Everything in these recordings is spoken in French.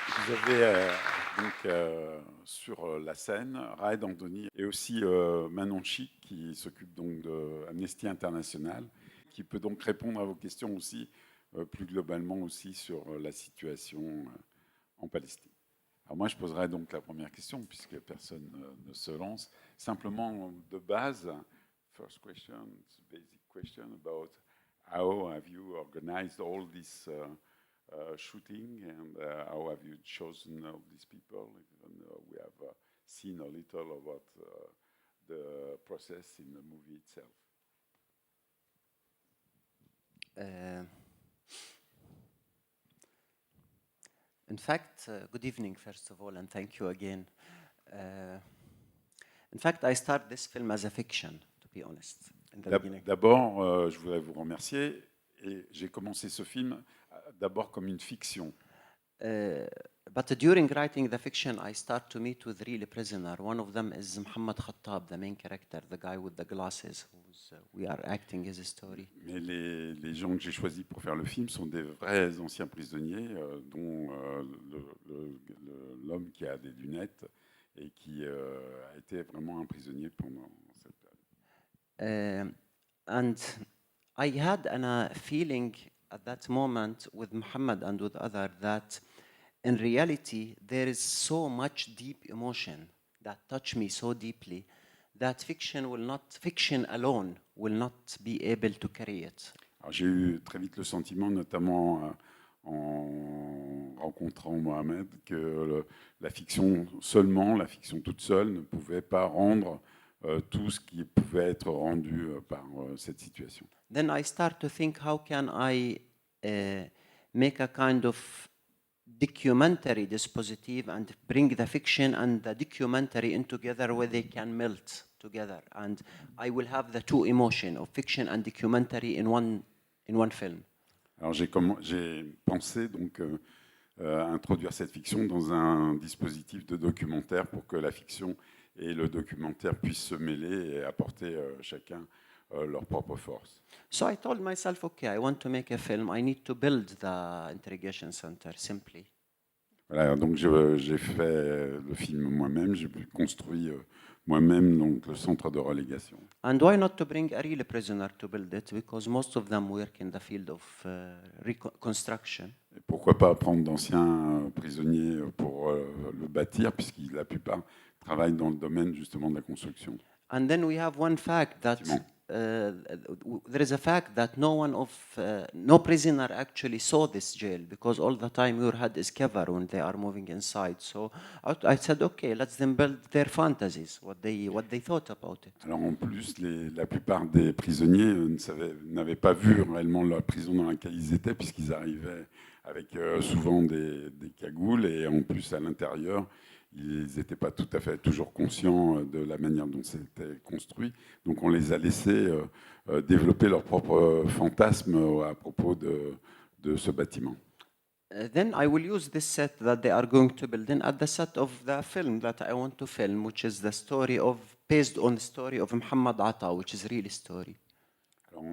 Vous avez sur la scène Raed, Andoni et aussi Manon Shick qui s'occupe donc de Amnesty International, qui peut donc répondre à vos questions aussi plus globalement aussi sur la situation en Palestine. Alors moi je poserai donc la première question puisque personne ne se lance. Simplement de base, first question, basic question about how have you organized all this shooting and how have you chosen all these people? Even we have seen a little about the process in the movie itself. In fact, good evening, first of all, and thank you again. In fact, I start this film as a fiction, to be honest. D'abord, je voudrais vous remercier et j'ai commencé ce film d'abord comme une fiction. But during writing the fiction, I start to meet with real prisoners. One of them is Muhammad Khattab, the main character, the guy with the glasses, who's we are acting his story. Mais les gens que j'ai choisis pour faire le film sont des vrais anciens prisonniers, dont l'homme qui a des lunettes et qui a été vraiment un prisonnier pendant cette période. And I had a feeling at that moment with Muhammad and with others that in reality there is so much deep emotion that touch me so deeply that fiction alone will not be able to carry it. Alors j'ai eu très vite le sentiment, notamment en rencontrant Mohamed, que la fiction toute seule ne pouvait pas rendre tout ce qui pouvait être rendu par cette situation. Then I start to think, how can I make a kind of documentary dispositive and bring the fiction and the documentary in together where they can melt together, and I will have the two emotions of fiction and documentary in one film. Alors j'ai pensé donc introduire cette fiction dans un dispositif de documentaire pour que la fiction et le documentaire puissent se mêler et apporter chacun leur propre force. So I told myself, okay, I want to make a film. I need to build the interrogation center simply. Voilà, donc j'ai fait le film moi-même, j'ai construit moi-même donc le centre de relégation. And why not to bring a real prisoner to build it? Because most of them work in the field of reconstruction. Et pourquoi pas prendre d'anciens prisonniers pour le bâtir, puisque la plupart travaillent dans le domaine justement de la construction. And then we have one fact that there is a fact that no prisoner actually saw this jail, because all the time your head is covered when they are moving inside. So I said, okay, let's them build their fantasies, what they thought about it. Alors en plus, la plupart des prisonniers n'avaient pas vu réellement la prison dans laquelle ils étaient, puisqu'ils arrivaient avec souvent des cagoules, et en plus à l'intérieur, ils n'étaient pas tout à fait toujours conscients de la manière dont c'était construit. Donc on les a laissés développer leurs propres fantasmes à propos de ce bâtiment. Then I will use this set that they are going to build in at the set of the film that I want to film, which is the story based on the story of Muhammad Atta, which is real story. Alors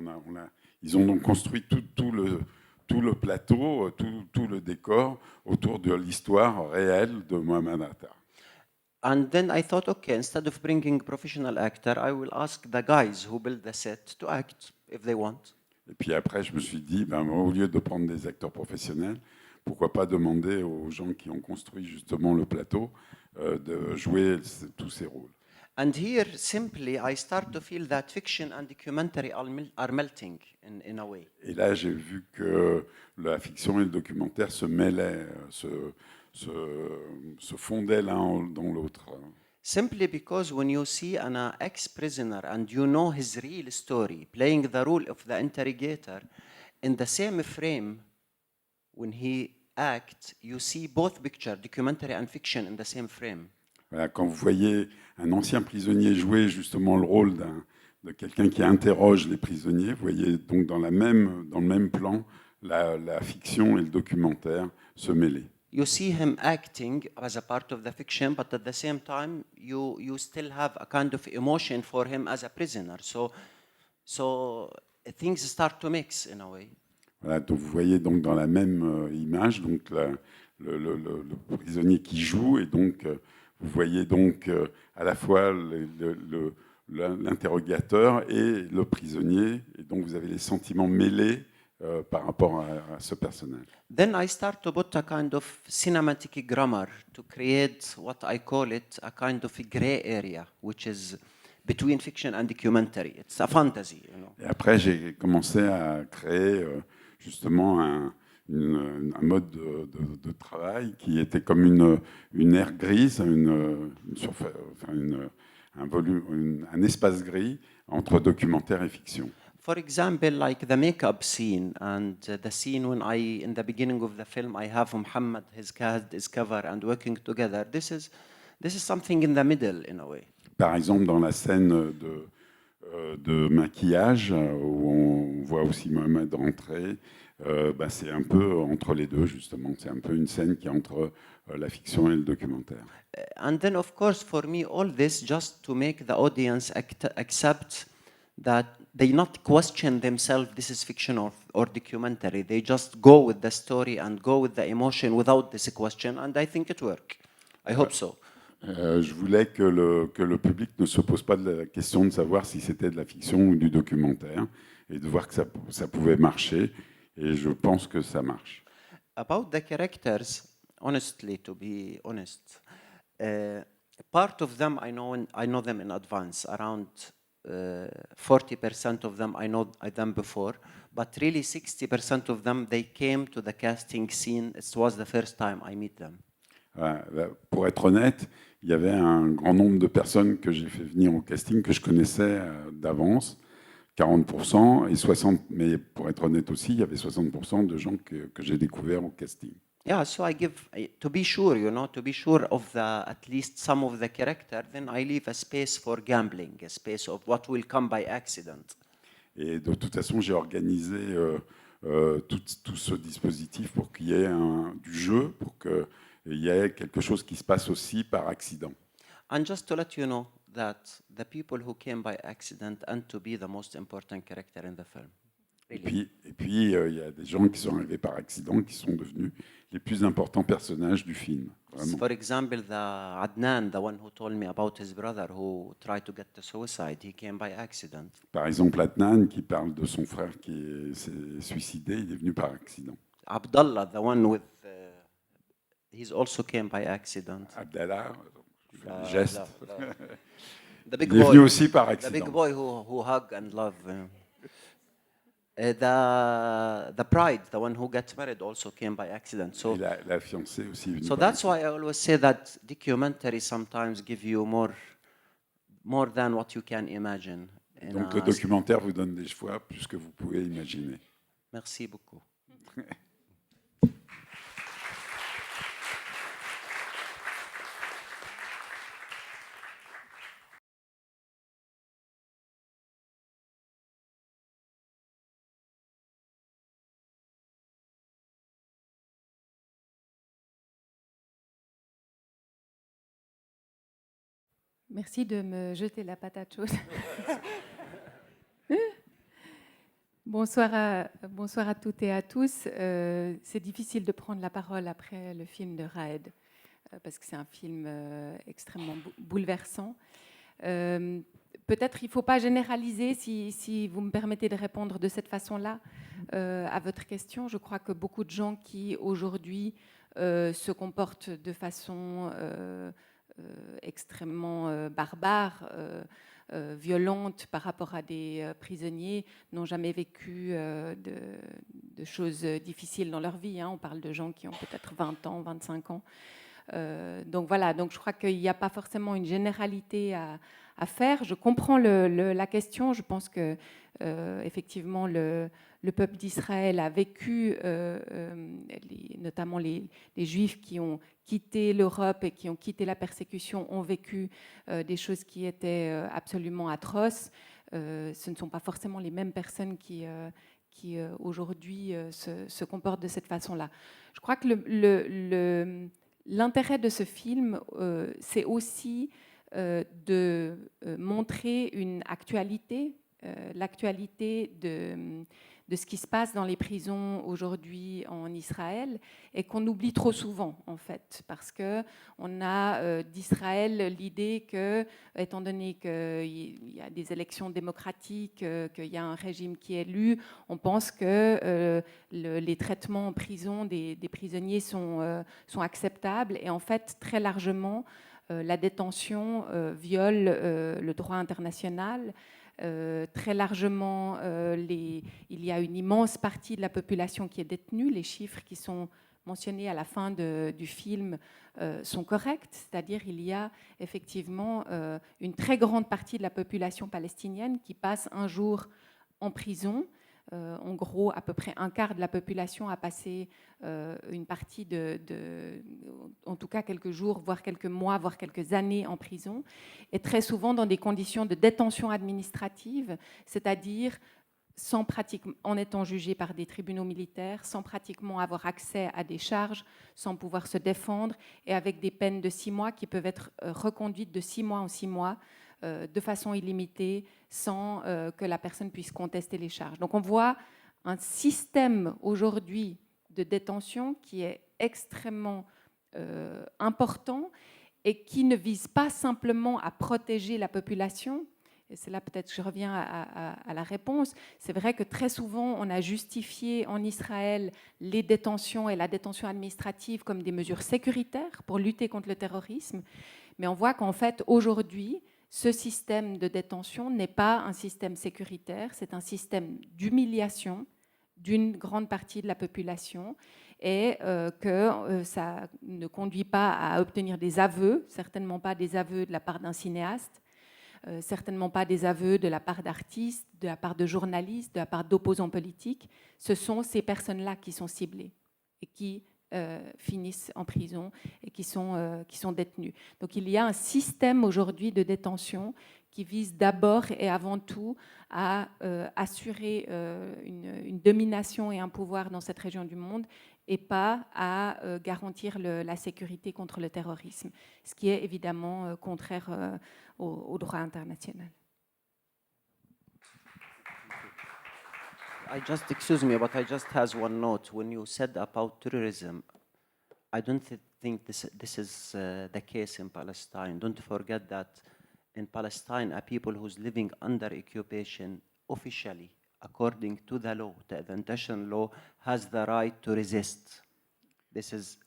ils ont donc construit tout le plateau, tout le décor autour de l'histoire réelle de Mohamed Atta. And then I thought, okay, instead of bringing professional actor, I will ask the guys who build the set to act if they want. Et puis après, je me suis dit, au lieu de prendre des acteurs professionnels, pourquoi pas demander aux gens qui ont construit justement le plateau de jouer tous ces rôles. And here, simply, I start to feel that fiction and documentary are melting in a way. Et là, j'ai vu que la fiction et le documentaire se mêlaient, se fondaient l'un dans l'autre. Simply because when you see an ex-prisoner and you know his real story, playing the role of the interrogator, in the same frame, when he acts, you see both picture, documentary and fiction, in the same frame. Voilà, quand vous voyez un ancien prisonnier jouer justement le rôle de quelqu'un qui interroge les prisonniers, vous voyez donc dans le même plan la fiction et le documentaire se mêler. You see him acting as a part of the fiction, but at the same time, you still have a kind of emotion for him as a prisoner. So things start to mix in a way. Voilà, donc vous voyez donc dans la même image donc le prisonnier qui joue, et donc vous voyez donc à la fois l'interrogateur et le prisonnier, et donc vous avez les sentiments mêlés par rapport à ce personnage. Then I start to put a kind of cinematic grammar to create what I call it a kind of a gray area, which is between fiction and documentary. It's a fantasy, you know. Et après, j'ai commencé à créer justement un mode de travail qui était comme une aire grise, un espace gris entre documentaire et fiction. For example, like the makeup scene and the scene when in the beginning of the film, I have Muhammad, his cat is covered and working together. This is something in the middle in a way. Par exemple, dans la scène de maquillage, où on voit aussi Mohamed rentrer, c'est un peu entre les deux, justement. C'est un peu une scène qui est entre la fiction et le documentaire. And then, of course, for me, all this just to make the audience accept that they not question themselves, this is fiction or documentary. They just go with the story and go with the emotion without this question, and I think it worked. I hope so. Je voulais que le public ne se pose pas de la question de savoir si c'était de la fiction ou du documentaire, et de voir que ça pouvait marcher, et je pense que ça marche. About the characters, honestly, to be honest, part of them I know them in advance, around 40% of them I know them before, but really 60% of them, they came to the casting scene. It was the first time I meet them. Pour être honnête, il y avait un grand nombre de personnes que j'ai fait venir au casting que je connaissais d'avance, 40%, et 60%, mais pour être honnête aussi, il y avait 60% de gens que j'ai découverts au casting. Yeah, so I give, to be sure, you know, to be sure of at least some of the character, then I leave a space for gambling, a space of what will come by accident. Et de toute façon, j'ai organisé tout ce dispositif pour qu'il y ait du jeu, pour qu'il y ait quelque chose qui se passe aussi par accident. And just to let you know that the people who came by accident and to be the most important character in the film. Really. Et puis, il y a des gens qui sont arrivés par accident, qui sont devenus les plus importants personnages du film. Vraiment. For example, Adnan, the one who told me about his brother who tried to get to suicide, he came by accident. Par exemple, Adnan, qui parle de son frère qui s'est suicidé, il est venu par accident. Abdallah, the one with, he's also came by accident. Abdallah, je fais des gestes. The big il est boy, venu aussi par accident. The big boy who hug and love. The bride, the one who gets married, also came by accident. So la fiancée aussi est venue. So that's why I always say that documentaries sometimes give you more than what you can imagine. Donc le documentaire vous donne des choix plus que vous pouvez imaginer. Merci beaucoup. Merci de me jeter la patate chaude. Bonsoir à toutes et à tous. C'est difficile de prendre la parole après le film de Raed, parce que c'est un film extrêmement bouleversant. Peut-être il ne faut pas généraliser, si vous me permettez de répondre de cette façon-là à votre question. Je crois que beaucoup de gens qui aujourd'hui se comportent de façon extrêmement barbare, violente par rapport à des prisonniers, n'ont jamais vécu de choses difficiles dans leur vie. On parle de gens qui ont peut-être 20 ans, 25 ans. Donc voilà, donc je crois qu'il n'y a pas forcément une généralité à faire. Je comprends la question. Je pense que effectivement le peuple d'Israël a vécu, notamment les Juifs qui ont quitté l'Europe et qui ont quitté la persécution, ont vécu des choses qui étaient absolument atroces. Ce ne sont pas forcément les mêmes personnes qui aujourd'hui se comportent de cette façon-là. Je crois que l'intérêt de ce film, c'est aussi de montrer une actualité, l'actualité de de ce qui se passe dans les prisons aujourd'hui en Israël et qu'on oublie trop souvent, en fait, parce qu'on a d'Israël l'idée que, étant donné qu'il y a des élections démocratiques, qu'il y a un régime qui est élu, on pense que les traitements en prison des prisonniers sont acceptables, et en fait, très largement, la détention viole le droit international. Très largement, il y a une immense partie de la population qui est détenue. Les chiffres qui sont mentionnés à la fin du film sont corrects, c'est-à-dire il y a effectivement une très grande partie de la population palestinienne qui passe un jour en prison. En gros, à peu près un quart de la population a passé une partie en tout cas quelques jours, voire quelques mois, voire quelques années en prison, et très souvent dans des conditions de détention administrative, c'est-à-dire en étant jugé par des tribunaux militaires, sans pratiquement avoir accès à des charges, sans pouvoir se défendre, et avec des peines de 6 mois qui peuvent être reconduites de 6 mois en 6 mois, de façon illimitée, sans que la personne puisse contester les charges. Donc on voit un système aujourd'hui de détention qui est extrêmement important et qui ne vise pas simplement à protéger la population. Et c'est là peut-être que je reviens à la réponse. C'est vrai que très souvent, on a justifié en Israël les détentions et la détention administrative comme des mesures sécuritaires pour lutter contre le terrorisme. Mais on voit qu'en fait, aujourd'hui, ce système de détention n'est pas un système sécuritaire, c'est un système d'humiliation d'une grande partie de la population, et que ça ne conduit pas à obtenir des aveux, certainement pas des aveux de la part d'un cinéaste, certainement pas des aveux de la part d'artistes, de la part de journalistes, de la part d'opposants politiques. Ce sont ces personnes-là qui sont ciblées et qui finissent en prison et qui sont détenus. Donc il y a un système aujourd'hui de détention qui vise d'abord et avant tout à assurer une domination et un pouvoir dans cette région du monde, et pas à garantir la sécurité contre le terrorisme, ce qui est évidemment contraire au droit international. Excuse me, but I just has one note. When you said about terrorism, I don't think this is the case in Palestine. Don't forget that in Palestine, a people who's living under occupation officially, according to the law, the international law, has the right to resist.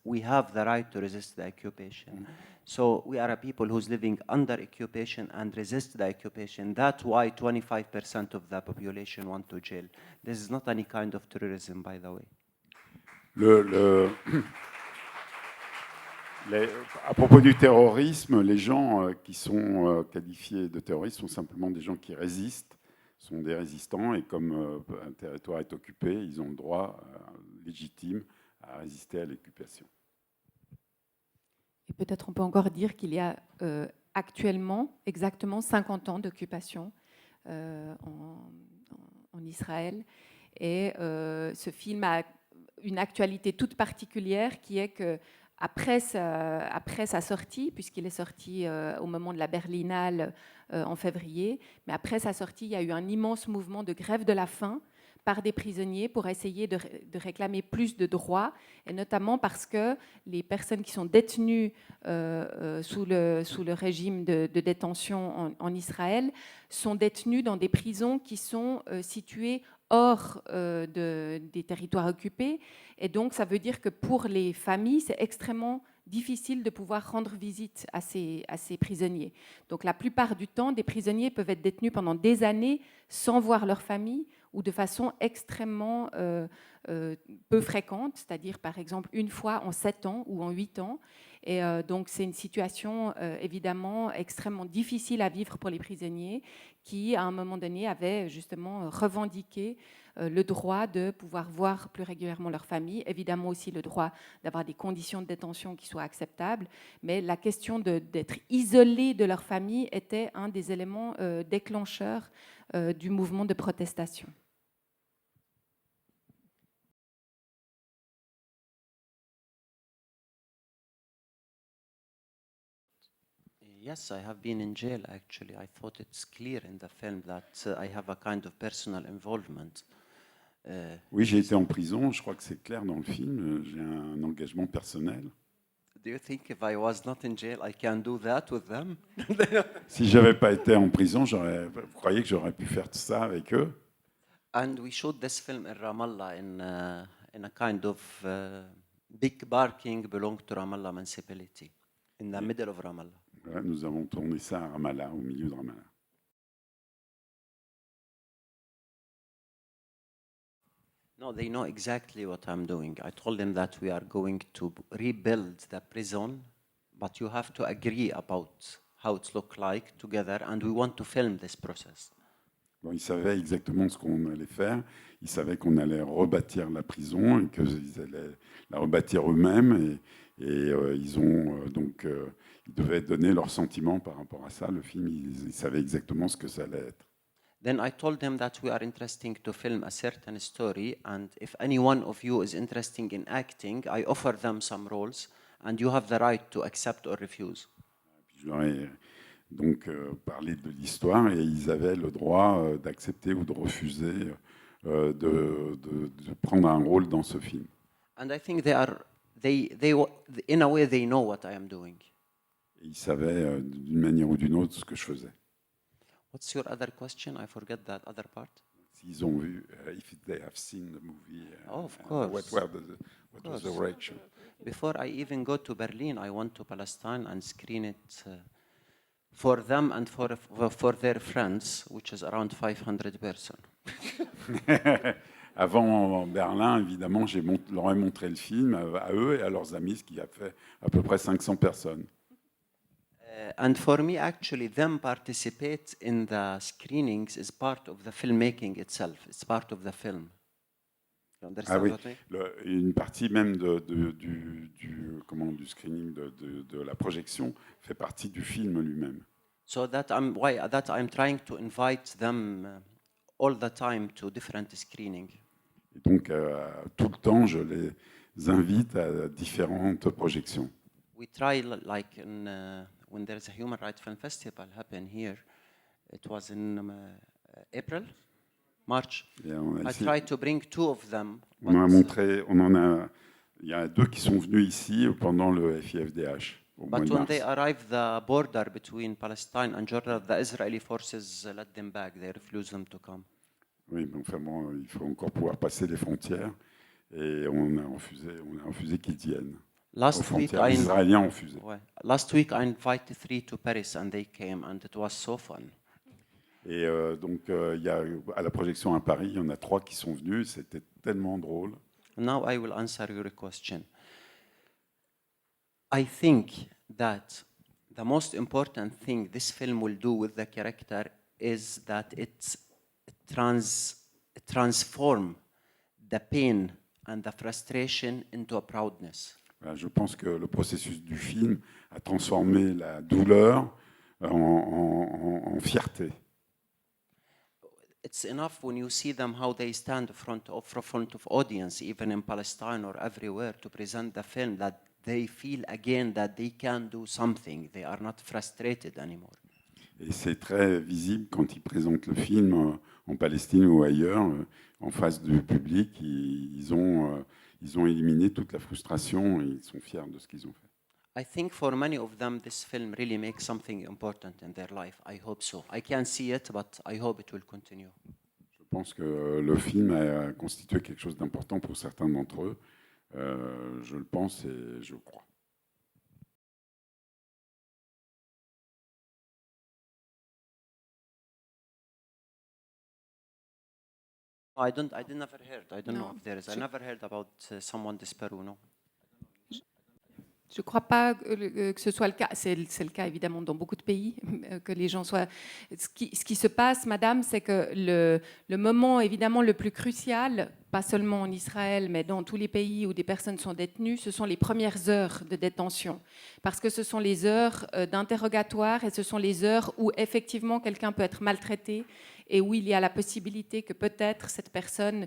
We have the right to resist the occupation. So we are a people who's living under occupation and resist the occupation. That's why 25% of the population went to jail. This is not any kind of terrorism, by the way. À propos du terrorisme, les gens qui sont qualifiés de terroristes sont simplement des gens qui résistent, sont des résistants, et comme un territoire est occupé, ils ont le droit légitime à résister à l'occupation. Et peut-être on peut encore dire qu'il y a actuellement exactement 50 ans d'occupation en Israël. Et ce film a une actualité toute particulière qui est que après sa sortie, puisqu'il est sorti au moment de la Berlinale en février, mais après sa sortie, il y a eu un immense mouvement de grève de la faim par des prisonniers pour essayer de réclamer plus de droits, et notamment parce que les personnes qui sont détenues sous le régime de détention en Israël sont détenues dans des prisons qui sont situées hors des territoires occupés. Et donc, ça veut dire que pour les familles, c'est extrêmement difficile de pouvoir rendre visite à ces prisonniers. Donc, la plupart du temps, des prisonniers peuvent être détenus pendant des années sans voir leur famille, ou de façon extrêmement peu fréquente, c'est-à-dire par exemple une fois en 7 ans ou en 8 ans. Et donc c'est une situation évidemment extrêmement difficile à vivre pour les prisonniers qui, à un moment donné, avaient justement revendiqué le droit de pouvoir voir plus régulièrement leur famille, évidemment aussi le droit d'avoir des conditions de détention qui soient acceptables, mais la question d'être isolés de leur famille était un des éléments déclencheurs du mouvement de protestation. Yes, I have been in jail, actually. I thought it's clear in the film that I have a kind of personal involvement. Oui, j'ai été en prison, je crois que c'est clair dans le film, j'ai un engagement personnel. Do you think if I was not in jail, I can do that with them? Si j'avais pas été en prison, vous croyez que j'aurais pu faire ça avec eux? And we shot this film in Ramallah in a kind of big parking belong to Ramallah municipality, in the middle of Ramallah. Ouais, nous avons tourné ça à Ramallah, au milieu de Ramallah. No, they know exactly what I'm doing. I told them that we are going to rebuild the prison, but you have to agree about how it looks like together, and we want to film this process. Bon, ils savaient exactement ce qu'on allait faire. Ils savaient qu'on allait rebâtir la prison et qu'ils allaient la rebâtir eux-mêmes. Et ils devaient donner leurs sentiments par rapport à ça. Le film, ils savaient exactement ce que ça allait être. Then I told them that we are interested to film a certain story, and if any one of you is interested in acting, I offer them some roles, and you have the right to accept or refuse. Je leur ai donc parlé de l'histoire et ils avaient le droit d'accepter ou de refuser de prendre un rôle dans ce film. And I think in a way, they know what I am doing. Et ils savaient d'une manière ou d'une autre ce que je faisais. What's your other question? I forget that other part. S'ils ont vu, if they have seen the movie, of course. what was the reaction? Before I even go to Berlin, I went to Palestine and screen it for them and for their friends, which is around 500 persons. Avant en Berlin, évidemment, leur ai montré le film à eux et à leurs amis, ce qui a fait à peu près 500 personnes. And for me, actually, them participate in the screenings is part of the filmmaking itself. It's part of the film. You understand Oui, what I mean? une partie même du screening, de la projection, fait partie du film lui-même. So I'm trying to invite them all the time to different screenings. Et donc, tout le temps, je les invite à différentes projections. We try, like when there's a Human Rights Film Festival happen here, it was in March. I try to bring two of them. Il y a deux qui sont venus ici pendant le FIFDH. But when they arrived the border between Palestine and Jordan, the Israeli forces let them back. They refused them to come. Oui, mais enfin bon, il faut encore pouvoir passer les frontières et on a refusé qu'ils viennent. Last week, les Israéliens ont refusé. Last week, I invited 3 to Paris and they came and it was so fun. Et donc, à la projection à Paris, il y en a 3 qui sont venus. C'était tellement drôle. Now I will answer your question. I think that the most important thing this film will do with the character is that it transform the pain and the frustration into a proudness. Je pense que le processus du film a transformé la douleur en fierté. It's enough when you see them how they stand in front of audience, even in Palestine or everywhere, to present the film that they feel again that they can do something. They are not frustrated anymore. Et c'est très visible quand ils présentent le film en Palestine ou ailleurs, en face du public. Ils ont éliminé toute la frustration et ils sont fiers de ce qu'ils ont fait. I think for many of them, this film really makes something important in their life. I hope so. I can't see it, but I hope it will continue. Je pense que le film a constitué quelque chose d'important pour certains d'entre eux. Je le pense et je le crois. I never heard. I don't know if there is. I never heard about someone disparu, no. Je ne crois pas que ce soit le cas. C'est le cas évidemment dans beaucoup de pays, que les gens soient... Ce qui se passe, madame, c'est que le moment évidemment le plus crucial, pas seulement en Israël, mais dans tous les pays où des personnes sont détenues, ce sont les premières heures de détention. Parce que ce sont les heures d'interrogatoire et ce sont les heures où effectivement quelqu'un peut être maltraité et où il y a la possibilité que peut-être cette personne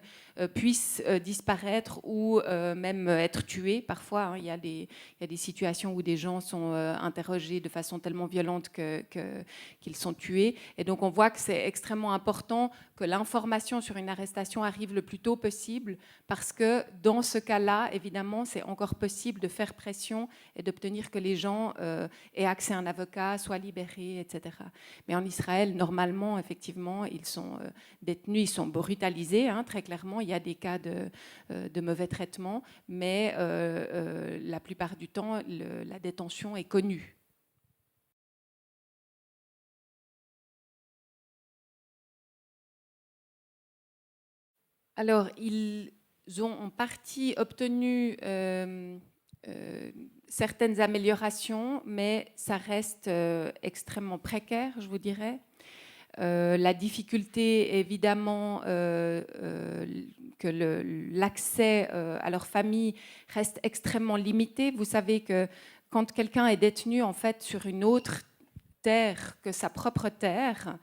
puisse disparaître ou même être tuée. Parfois, hein, il y a des situations où des gens sont interrogés de façon tellement violente qu'ils sont tués. Et donc on voit que c'est extrêmement important que l'information sur une arrestation arrive le plus tôt possible, parce que dans ce cas-là, évidemment, c'est encore possible de faire pression et d'obtenir que les gens aient accès à un avocat, soient libérés, etc. Mais en Israël, normalement, effectivement, ils sont détenus, ils sont brutalisés, hein, très clairement. Il y a des cas de mauvais traitement, mais la plupart du temps, la détention est connue. Alors, ils ont en partie obtenu certaines améliorations, mais ça reste extrêmement précaire, je vous dirais. La difficulté, évidemment, que l'accès à leur famille reste extrêmement limité. Vous savez que quand quelqu'un est détenu en fait sur une autre terre que sa propre terre,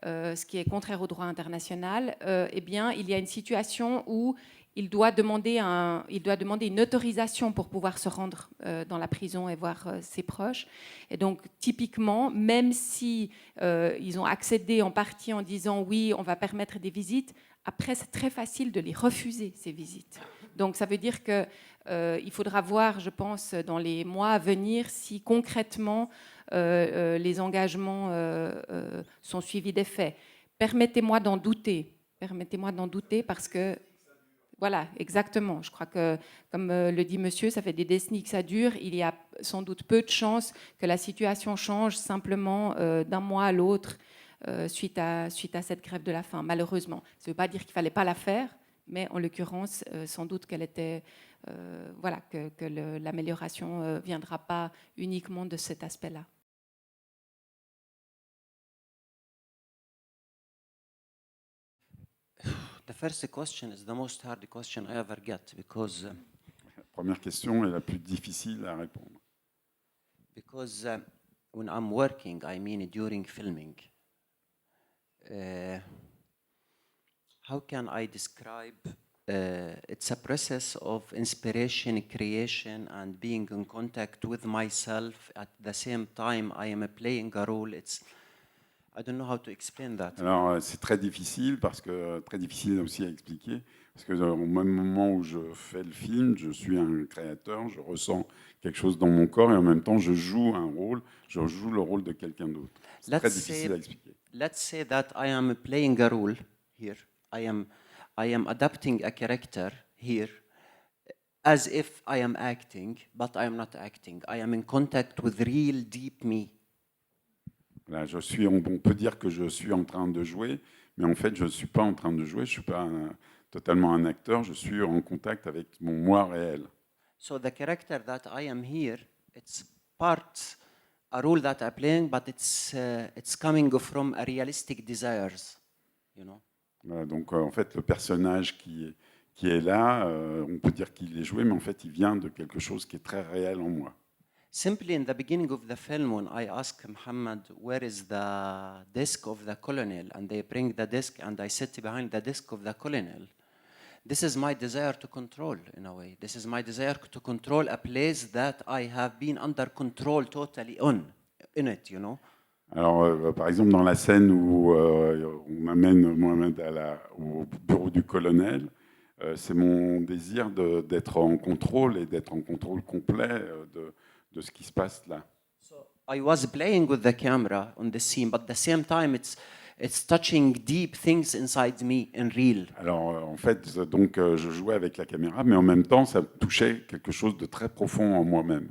ce qui est contraire au droit international, eh bien, il y a une situation où il doit demander une autorisation pour pouvoir se rendre dans la prison et voir ses proches. Et donc, typiquement, même si ils ont accédé en partie en disant oui, on va permettre des visites, après, c'est très facile de les refuser, ces visites. Donc, ça veut dire que il faudra voir, je pense, dans les mois à venir, si concrètement les engagements sont suivis des faits. Permettez-moi d'en douter. Permettez-moi d'en douter parce que, voilà, exactement. Je crois que, comme le dit monsieur, ça fait des décennies que ça dure. Il y a sans doute peu de chances que la situation change simplement d'un mois à l'autre suite à cette grève de la faim, malheureusement. Ça ne veut pas dire qu'il ne fallait pas la faire, mais en l'occurrence, sans doute qu'elle était... voilà, que l'amélioration ne viendra pas uniquement de cet aspect-là. The first question is the most hard question I ever get because La première question est la plus difficile à répondre. Because when I'm working, I mean during filming, how can I describe? It's a process of inspiration, creation, and being in contact with myself. At the same time, I am playing a role. I don't know how to explain that. Alors, c'est très difficile, très difficile aussi à expliquer, parce que au même moment où je fais le film, je suis un créateur, je ressens quelque chose dans mon corps et en même temps, je joue un rôle, je joue le rôle de quelqu'un d'autre. C'est très difficile à expliquer. Let's say that I am playing a role here. I am adapting a character here as if I am acting, but I am not acting. I am in contact with real deep me. Là, on peut dire que je suis en train de jouer, mais en fait, je ne suis pas en train de jouer, je ne suis pas totalement un acteur, je suis en contact avec mon moi réel. So the character that I am here, it's part a role that I'm playing, but it's coming from a realistic desires, you know. Voilà, donc en fait, le personnage qui est là, on peut dire qu'il est joué, mais en fait, il vient de quelque chose qui est très réel en moi. Simply in the beginning of the film, when I ask Muhammad, where is the desk of the colonel? And they bring the desk and I sit behind the desk of the colonel. This is my desire to control, in a way. This is my desire to control a place that I have been under control totally in it, you know. Alors, par exemple, dans la scène où on amène Mohamed au bureau du colonel, c'est mon désir d'être en contrôle et d'être en contrôle complet de ce qui se passe là. So I was playing with the camera on the scene, but at the same time, it's touching deep things inside me in real. Alors, en fait, donc, je jouais avec la caméra, mais en même temps, ça touchait quelque chose de très profond en moi-même.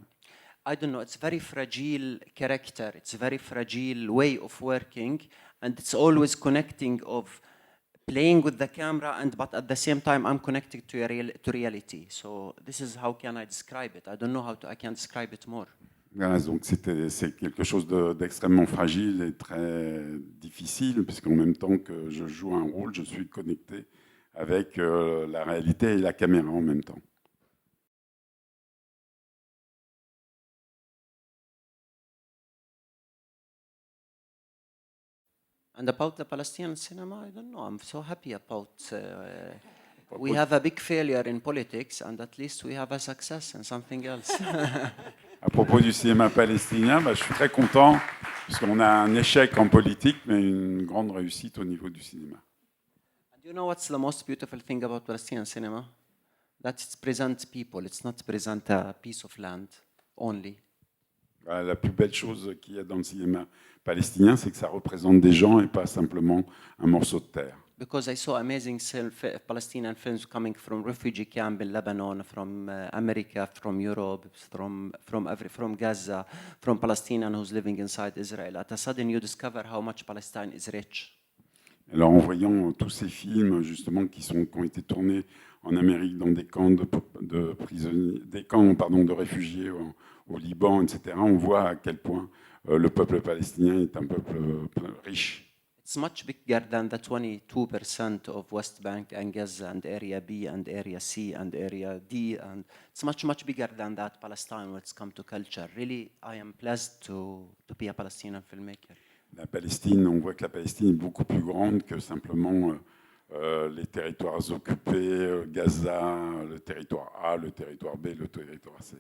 I don't know, it's very fragile character, it's a very fragile way of working, and it's always connecting of playing with the camera, but at the same time I'm connected to reality. So this is how can I describe it. I don't know I can describe it more. Voilà, donc c'est quelque chose d'extrêmement fragile et très difficile, puisqu'en même temps que je joue un rôle, je suis connecté avec la réalité et la caméra en même temps. And about the Palestinian cinema, I don't know. I'm so happy about. We have a big failure in politics, and at least we have a success in something else. À propos du cinéma palestinien, je suis très content puisqu'on a un échec en politique, mais une grande réussite au niveau du cinéma. And you know what's the most beautiful thing about Palestinian cinema? That it presents people. It's not present a piece of land only. La plus belle chose qu'il y a dans le cinéma palestinien, c'est que ça représente des gens et pas simplement un morceau de terre. Because I saw amazing Palestinian films coming from refugee camp in Lebanon, from America, from Europe, from Gaza, from Palestinian who's living inside Israel. At a sudden, you discover how much Palestine is rich. Alors en voyant tous ces films justement qui ont été tournés en Amérique dans des camps de prisonniers, des camps de réfugiés au Liban, etc., on voit à quel point le peuple palestinien est un peuple riche. It's much bigger than the 22% of West Bank and Gaza and Area B and Area C and Area D, and it's much, much bigger than that, Palestine, when it's come to culture. Really, I am blessed to be a Palestinian filmmaker. La Palestine, on voit que la Palestine est beaucoup plus grande que simplement les territoires occupés, Gaza, le territoire A, le territoire B, le territoire C.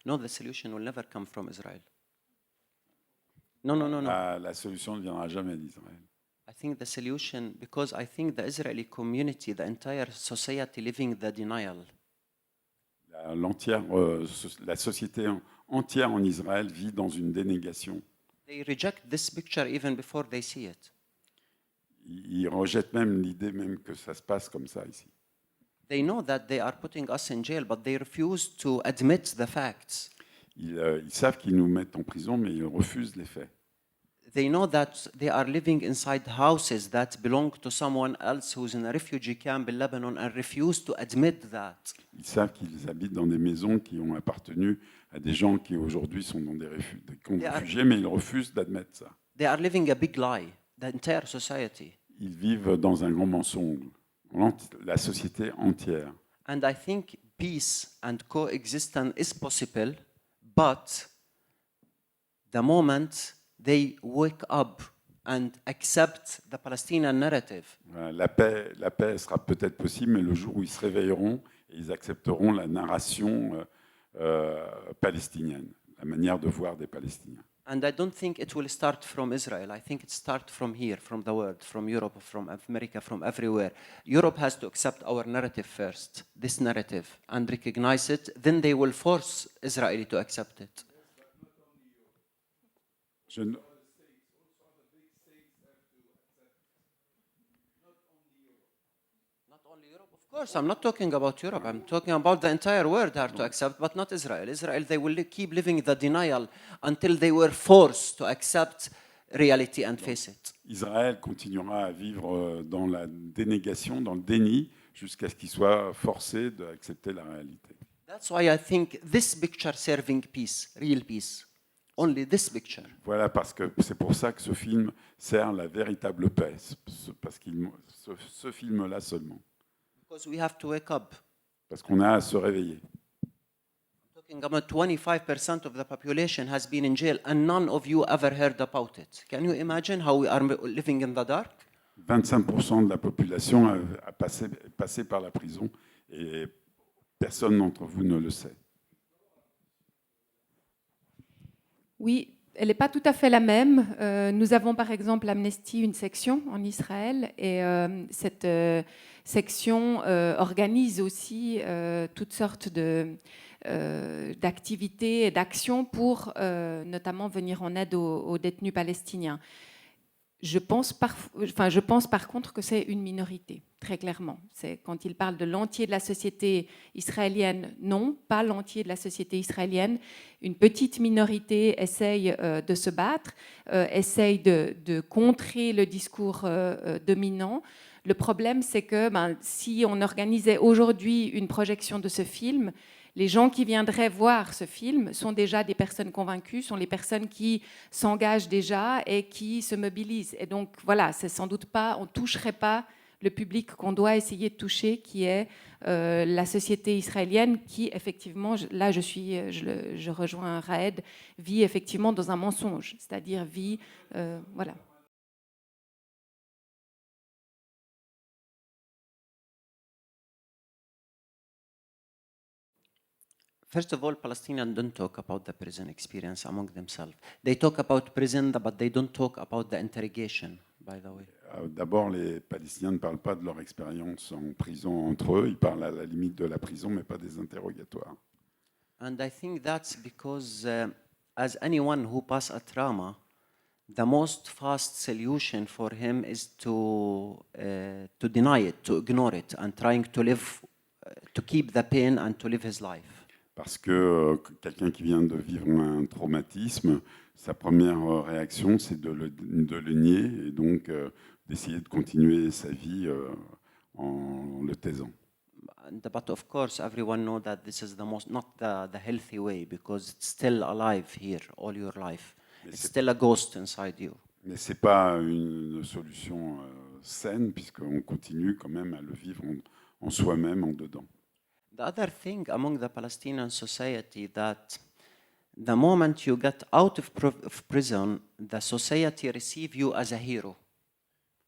No, the solution will never come from Israel. No. La solution ne viendra jamais d'Israël. I think the solution, because I think the Israeli community, the entire society living the denial. La société entière en Israël vit dans une dénégation. They reject this picture even before they see it. Ils rejettent même l'idée même que ça se passe comme ça ici. They know that they are putting us in jail, but they refuse to admit the facts. Ils savent qu'ils nous mettent en prison, mais ils refusent les faits. They know that they are living inside houses that belong to someone else who's in a refugee camp in Lebanon and refuse to admit that. Ils savent qu'ils habitent dans des maisons qui ont appartenu à des gens qui aujourd'hui sont dans des camps de réfugiés, mais ils refusent d'admettre ça. They are living a big lie, the entire society. Ils vivent dans un grand mensonge, la société entière. And I think peace and coexistence is possible, but the moment they wake up and accept the Palestinian narrative. La paix sera peut-être possible, mais le jour où ils se réveilleront et ils accepteront la narration palestinienne, la manière de voir des Palestiniens. And I don't think it will start from Israel. I think it starts from here, from the world, from Europe, from America, from everywhere. Europe has to accept our narrative first, this narrative, and recognize it. Then they will force Israel to accept it. Of course, I'm not talking about Europe. I'm talking about the entire world have to accept, but not Israel. Israel, they will keep living the denial until they were forced to accept reality and face it. Israël continuera à vivre dans la dénégation, dans le déni, jusqu'à ce qu'il soit forcé d'accepter la réalité. That's why I think this picture serving peace, real peace. Only this picture. Voilà, parce que c'est pour ça que ce film sert la véritable paix, parce ce film-là seulement. Because we have to wake up. Parce qu'on a à se réveiller. Talking about 25% of the population has been in jail and none of you ever heard about it. Can you imagine how we are living in the dark? 25% de la population a passé par la prison et personne d'entre vous ne le sait. Oui, elle n'est pas tout à fait la même. Nous avons par exemple Amnesty, une section en Israël, et cette section organise aussi toutes sortes d'activités et d'actions pour notamment venir en aide aux détenus palestiniens. Je pense par contre que c'est une minorité, très clairement. C'est quand il parle de l'entier de la société israélienne, non, pas l'entier de la société israélienne. Une petite minorité essaye de se battre, essaye de contrer le discours dominant. Le problème, c'est que si on organisait aujourd'hui une projection de ce film, les gens qui viendraient voir ce film sont déjà des personnes convaincues, sont les personnes qui s'engagent déjà et qui se mobilisent. Et donc, voilà, c'est sans doute pas, on ne toucherait pas le public qu'on doit essayer de toucher, qui est la société israélienne qui, effectivement, là je rejoins Raed, vit effectivement dans un mensonge, c'est-à-dire vit, voilà. First of all, Palestinians don't talk about the prison experience among themselves. They talk about prison, but they don't talk about the interrogation, by the way. D'abord, les Palestiniens ne parlent pas de leur expérience en prison entre eux. Ils parlent à la limite de la prison, mais pas des interrogatoires. And I think that's because, as anyone who passed a trauma, the most fast solution for him is to deny it, to ignore it, and trying to live, to keep the pain and to live his life. Parce que quelqu'un qui vient de vivre un traumatisme, sa première réaction, c'est de le nier et donc d'essayer de continuer sa vie en le taisant. But of course, everyone knows that this is not the healthy way, because it's still alive here all your life. It's still a ghost inside you. Mais ce n'est pas une solution saine, puisqu'on continue quand même à le vivre en soi-même, en dedans. The other thing among the Palestinian society, that the moment you get out of prison, the society receive you as a hero.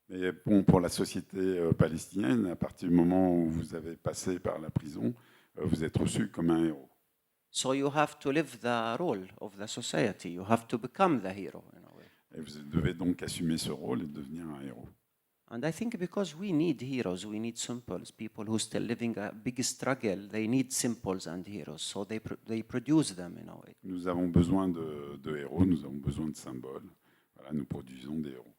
Et bon, pour la société palestinienne, à partir du moment où vous avez passé par la prison, vous êtes reçu comme un héros. So you have to live the role of the society. You have to become the hero in a way. Et vous devez donc assumer ce rôle et devenir un héros. And I think because we need heroes, we need symbols. People who still living a big struggle, they need symbols and heroes. So they produce them in a way. Nous avons besoin de héros, nous avons besoin de symboles. Voilà, nous produisons des héros.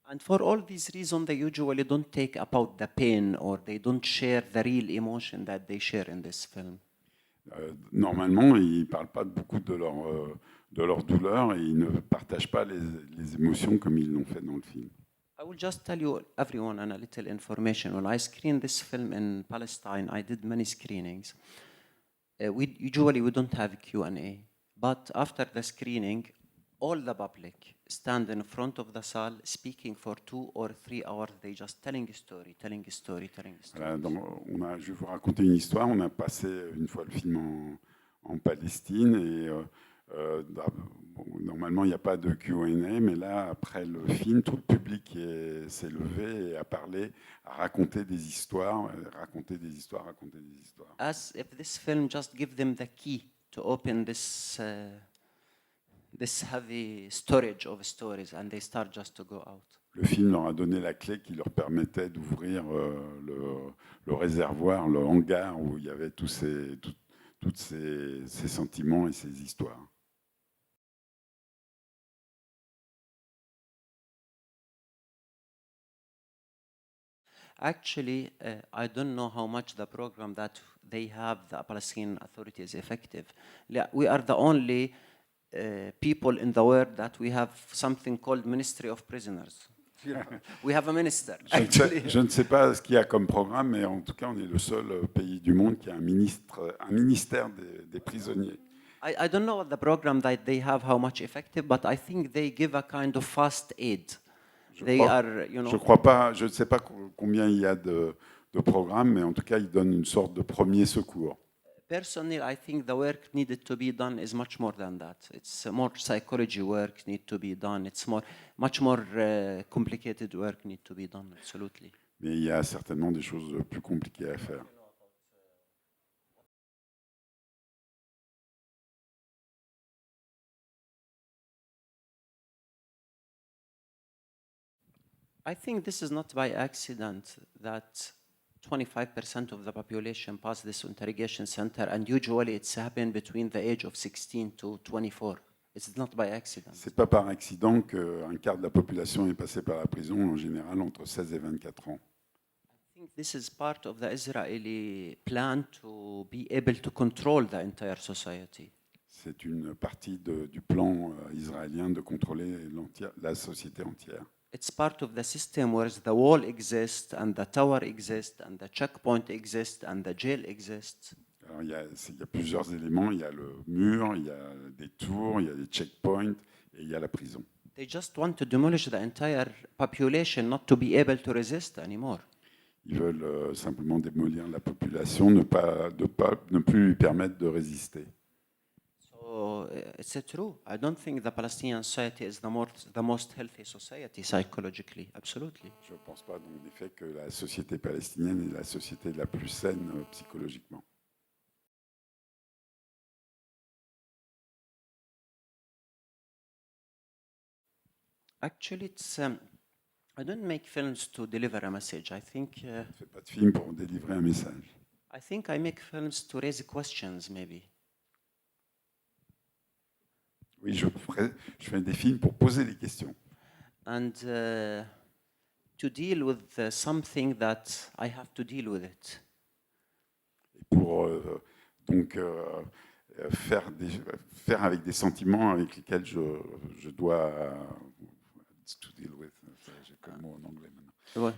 And for all these reasons, they usually don't take about the pain, or they don't share the real emotion that they share in this film. Normalement, ils ne parlent pas beaucoup de leur douleur et ils ne partagent pas les émotions comme ils l'ont fait dans le film. I will just tell you, everyone, a little information. When I screened this film in Palestine, I did many screenings. Usually we don't have Q&A, but after the screening, all the public stand in front of the salle speaking for 2 or 3 hours. They just telling a story, telling a story, telling a story. Voilà, je vais vous raconter une histoire. On a passé une fois le film en Palestine et normalement il n'y a pas de Q&A, mais là après le film, tout le public s'est levé et a parlé, a raconté des histoires, raconté des histoires. As if this film just give them the key to open this heavy storage of stories, and they start just to go out. Le film leur a donné la clé qui leur permettait d'ouvrir le réservoir, le hangar où il y avait tous ces sentiments et ces histoires. Actually, I don't know how much the program that they have, the Palestinian Authority, is effective. We are the only people in the world that we have something called Ministry of Prisoners. We have a minister. Je ne sais pas ce qu'il y a comme programme, mais en tout cas, on est le seul pays du monde qui a un ministère des prisonniers. I don't know what the program that they have, how much effective, but I think they give a kind of fast aid. Je ne sais pas combien il y a de programmes, mais en tout cas, ils donnent une sorte de premier secours. Personally, I think the work needed to be done is much more than that. It's more psychology work need to be done. It's much more complicated work need to be done. Absolutely. Mais il y a certainement des choses plus compliquées à faire. I think this is not by accident that 25% of the population pass this interrogation center, and usually it's happened between the age of 16 to 24. It's not by accident. C'est pas par accident qu'un quart de la population est passée par la prison, en général entre 16 et 24 ans. I think this is part of the Israeli plan to be able to control the entire society. C'est une partie du plan israélien de contrôler la société entière. It's part of the system where the wall exists, and the tower exists, and the checkpoint exists, and the jail exists. Alors, il y a plusieurs éléments. Il y a le mur, il y a des tours, il y a des checkpoints et il y a la prison. They just want to demolish the entire population, not to be able to resist anymore. Ils veulent simplement démolir la population, ne plus lui permettre de résister. So it's true. I don't think the Palestinian society is the most healthy society psychologically. Absolutely. Je ne pense pas, donc, en effet, que la société palestinienne est la société la plus saine psychologiquement. Actually, it's I don't make films to deliver a message. I think Je ne fais pas de film pour délivrer un message. I make films to raise questions, maybe. Oui, je fais des films pour poser des questions. And to deal with something that I have to deal with it. Et pour donc faire avec des sentiments avec lesquels je dois to deal with. J'ai pas le mot en anglais maintenant.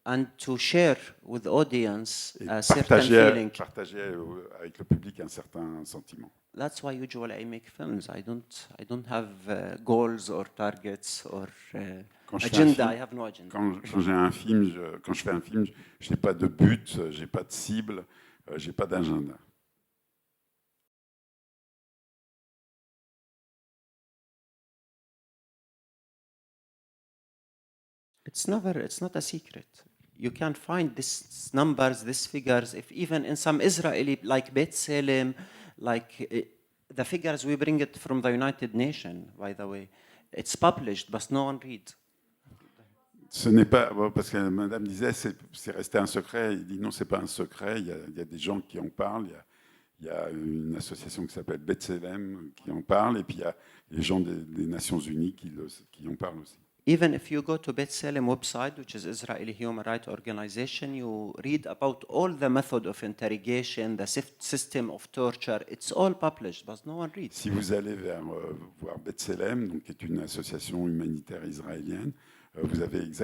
And to share with the audience Et a certain feeling. partager avec le public un certain sentiment. That's why usually I make films. I don't have goals or targets or agenda. I have no agenda. Quand je fais un film, je n'ai pas de but, j'ai pas de cible, j'ai pas d'agenda. It's not a secret. You can find these numbers, these figures, if even in some Israeli, like Beit Salem, like the figures we bring it from the United Nations, by the way. It's published, but no one reads. Ce n'est pas, parce que madame disait, c'est resté un secret. Il dit non, c'est pas un secret. Il y a des gens qui en parlent. Il y a une association qui s'appelle Beit Salem qui en parle. Et puis il y a les gens des Nations Unies qui en parlent aussi. Even if you go to Beit Salem website, which is Israeli Human Rights Organization, you read about all the method of interrogation, the system of torture. It's all published, but no one reads. Si vous allez voir Beit Salem, donc qui est une association humanitaire israélienne, vous avez ils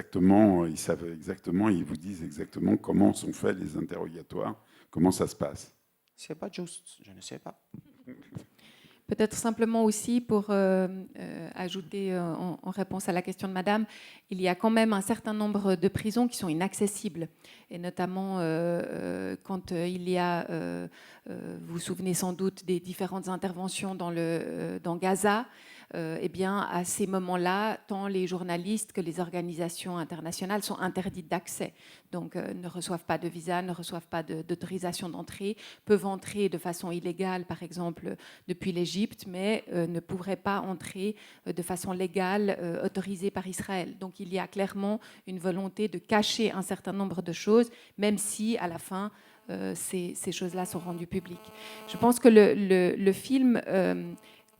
savent exactement, ils vous disent exactement comment sont faits les interrogatoires, comment ça se passe. C'est pas juste, je ne sais pas. Peut-être simplement aussi pour ajouter en réponse à la question de Madame, il y a quand même un certain nombre de prisons qui sont inaccessibles. Et notamment quand il y a, vous vous souvenez sans doute des différentes interventions dans Gaza, eh bien, à ces moments-là, tant les journalistes que les organisations internationales sont interdites d'accès. Donc, ne reçoivent pas de visa, ne reçoivent pas d'autorisation d'entrée, peuvent entrer de façon illégale, par exemple, depuis l'Égypte, mais ne pourraient pas entrer de façon légale autorisée par Israël. Donc, il y a clairement une volonté de cacher un certain nombre de choses, même si, à la fin, ces choses-là sont rendues publiques. Je pense que le film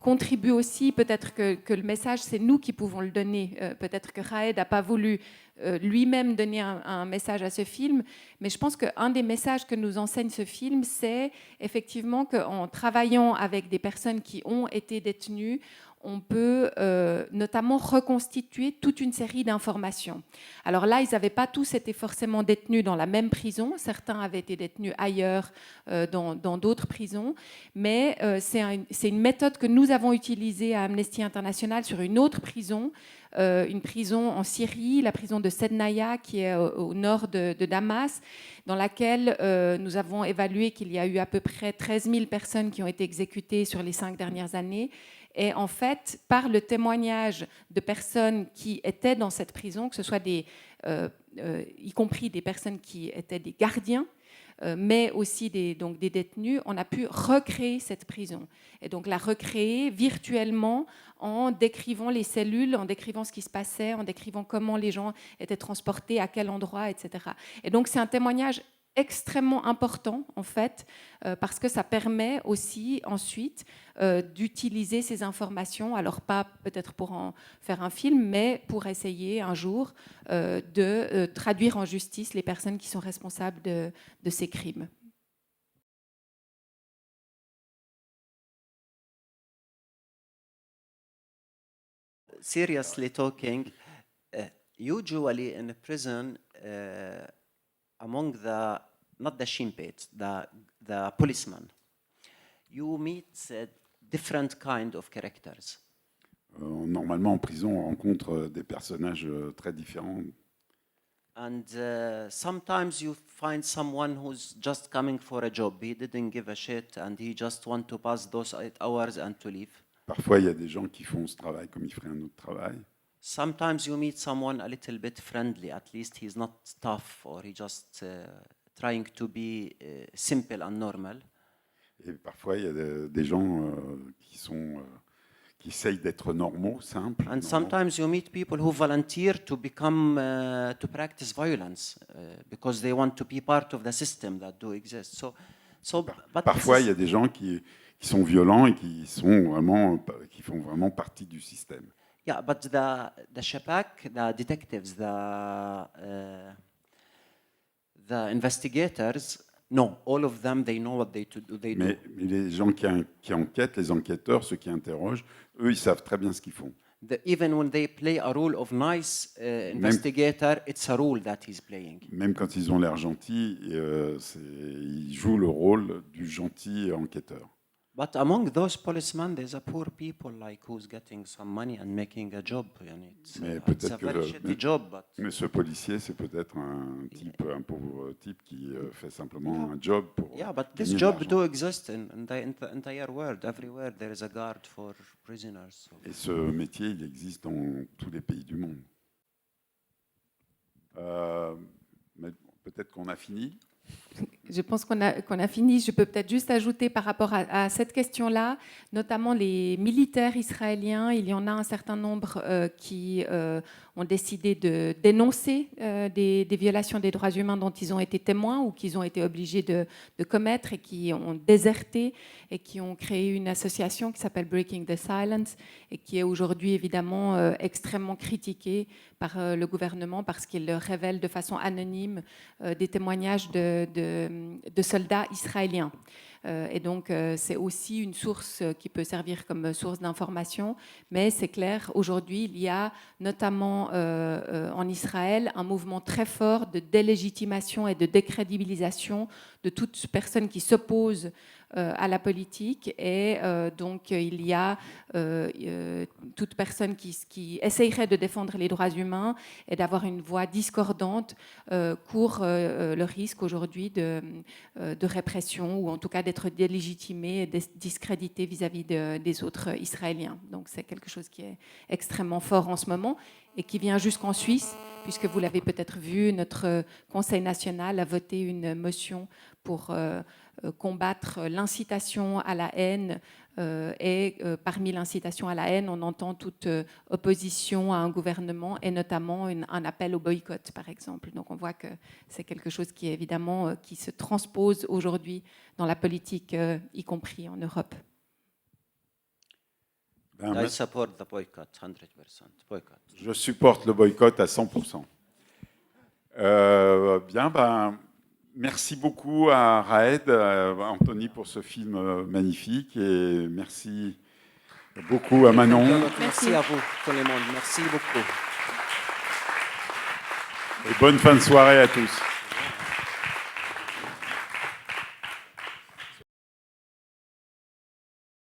contribue aussi, peut-être que le message, c'est nous qui pouvons le donner. Peut-être que Raed n'a pas voulu lui-même donner un message à ce film, mais je pense qu'un des messages que nous enseigne ce film, c'est effectivement qu'en travaillant avec des personnes qui ont été détenues, on peut notamment reconstituer toute une série d'informations. Alors là, ils n'avaient pas tous été forcément détenus dans la même prison. Certains avaient été détenus ailleurs, dans d'autres prisons. Mais c'est une méthode que nous avons utilisée à Amnesty International sur une autre prison, une prison en Syrie, la prison de Sednaya, qui est au nord de Damas, dans laquelle nous avons évalué qu'il y a eu à peu près 13 000 personnes qui ont été exécutées sur les 5 dernières années. Et en fait, par le témoignage de personnes qui étaient dans cette prison, que ce soit y compris des personnes qui étaient des gardiens, mais aussi des détenus, on a pu recréer cette prison. Et donc la recréer virtuellement en décrivant les cellules, en décrivant ce qui se passait, en décrivant comment les gens étaient transportés, à quel endroit, etc. Et donc c'est un témoignage extrêmement important, en fait, parce que ça permet aussi ensuite d'utiliser ces informations, alors pas peut-être pour en faire un film, mais pour essayer un jour de traduire en justice les personnes qui sont responsables de ces crimes. Seriously talking, usually in a prison, among not the shinpet, the policemen, you meet different kind of characters. Normalement, en prison, on rencontre des personnages très différents. And sometimes you find someone who's just coming for a job. He didn't give a shit and he just want to pass those 8 hours and to leave. Parfois, il y a des gens qui font ce travail comme ils feraient un autre travail. Sometimes you meet someone a little bit friendly. At least he's not tough or he just trying to be simple and normal. Et parfois, il y a des gens qui essayent d'être normaux, simples. And normaux. sometimes you meet people who volunteer to become, to practice violence because they want to be part of the system that do exist. But Parfois, il y a des gens qui sont violents et qui font vraiment partie du système. yeah, but the Shapak, the detectives, the investigators, no, all of them, they know what they do. Mais les gens qui enquêtent, les enquêteurs, ceux qui interrogent, eux, ils savent très bien ce qu'ils font. Even when they play a role of nice investigator, it's a role that he's playing. Même quand ils ont l'air gentils, ils jouent le rôle du gentil enquêteur. But among those policemen, there's a poor people like who's getting some money and making a job. Mais It's a very shitty job. Mais ce policier, c'est peut-être un pauvre type qui fait simplement un job pour. Yeah, but this gagner de job l'argent. do exist in the entire world. Everywhere there is a guard for prisoners. Et ce métier, il existe dans tous les pays du monde. Mais peut-être qu'on a fini. Je pense qu'on a fini. Je peux peut-être juste ajouter par rapport à cette question-là, notamment les militaires israéliens. Il y en a un certain nombre qui ont décidé de dénoncer des violations des droits humains dont ils ont été témoins ou qu'ils ont été obligés de commettre et qui ont déserté et qui ont créé une association qui s'appelle Breaking the Silence et qui est aujourd'hui évidemment extrêmement critiquée par le gouvernement parce qu'il révèle de façon anonyme des témoignages de soldats israéliens. Et donc, c'est aussi une source qui peut servir comme source d'information. Mais c'est clair, aujourd'hui, il y a notamment en Israël un mouvement très fort de délégitimation et de décrédibilisation de toute personne qui s'oppose à la politique. Et donc, il y a toute personne qui essayerait de défendre les droits humains et d'avoir une voix discordante court le risque aujourd'hui de répression ou en tout cas d'être délégitimé et discrédité vis-à-vis des autres Israéliens. Donc c'est quelque chose qui est extrêmement fort en ce moment et qui vient jusqu'en Suisse, puisque vous l'avez peut-être vu, notre Conseil national a voté une motion pour combattre l'incitation à la haine et parmi l'incitation à la haine, on entend toute opposition à un gouvernement et notamment un appel au boycott, par exemple. Donc on voit que c'est quelque chose qui, évidemment, qui se transpose aujourd'hui dans la politique, y compris en Europe. I support the boycott, 100%. Boycott. Je supporte le boycott à 100%. Merci beaucoup à Raed, à Andoni pour ce film magnifique et merci beaucoup à Manon. Merci à vous, tout le monde. Merci beaucoup. Et bonne fin de soirée à tous.